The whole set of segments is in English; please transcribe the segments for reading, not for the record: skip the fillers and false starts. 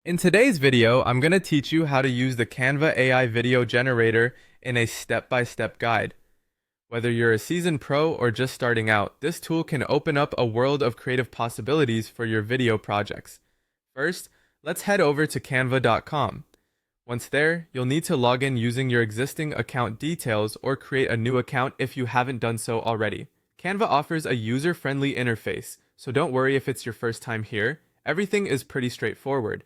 In today's video, I'm going to teach you how to use the Canva AI video generator in a step-by-step guide. Whether you're a seasoned pro or just starting out, this tool can open up a world of creative possibilities for your video projects. First, let's head over to canva.com. Once there, you'll need to log in using your existing account details or create a new account if you haven't done so already. Canva offers a user-friendly interface, so don't worry if it's your first time here. Everything is pretty straightforward.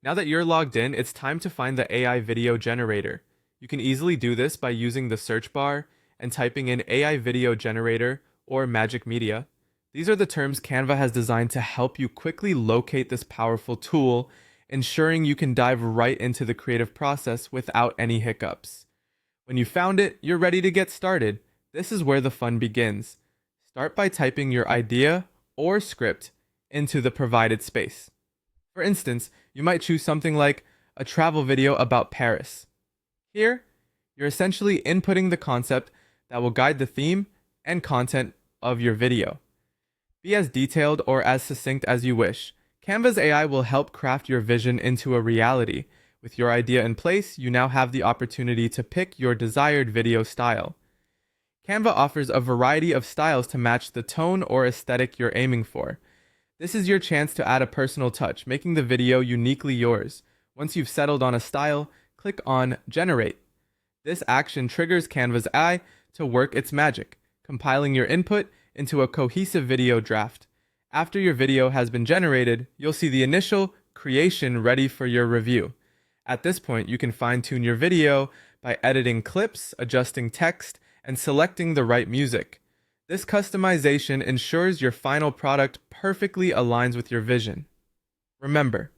Now that you're logged in, it's time to find the AI video generator. You can easily do this by using the search bar and typing in AI video generator or magic media. These are the terms Canva has designed to help you quickly locate this powerful tool, ensuring you can dive right into the creative process without any hiccups. When you found it, you're ready to get started. This is where the fun begins. Start by typing your idea or script into the provided space. For instance, you might choose something like a travel video about Paris. Here, you're essentially inputting the concept that will guide the theme and content of your video. Be as detailed or as succinct as you wish. Canva's AI will help craft your vision into a reality. With your idea in place, you now have the opportunity to pick your desired video style. Canva offers a variety of styles to match the tone or aesthetic you're aiming for. This is your chance to add a personal touch, making the video uniquely yours. Once you've settled on a style, click on Generate. This action triggers Canva's AI to work its magic, compiling your input into a cohesive video draft. After your video has been generated, you'll see the initial creation ready for your review. At this point, you can fine-tune your video by editing clips, adjusting text, and selecting the right music. This customization ensures your final product perfectly aligns with your vision. Remember,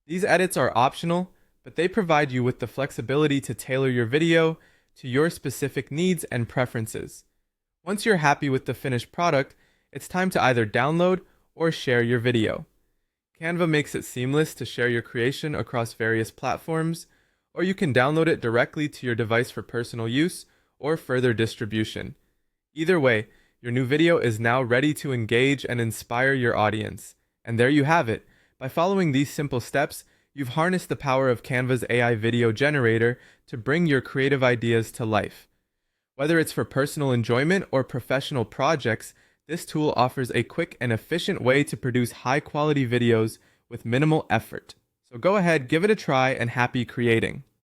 these edits are optional, but they provide you with the flexibility to tailor your video to your specific needs and preferences. Once you're happy with the finished product, it's time to either download or share your video. Canva makes it seamless to share your creation across various platforms, or you can download it directly to your device for personal use or further distribution. Either way, your new video is now ready to engage and inspire your audience. And there you have it. By following these simple steps, you've harnessed the power of Canva's AI video generator to bring your creative ideas to life. Whether it's for personal enjoyment or professional projects, this tool offers a quick and efficient way to produce high-quality videos with minimal effort. So go ahead, give it a try, and happy creating.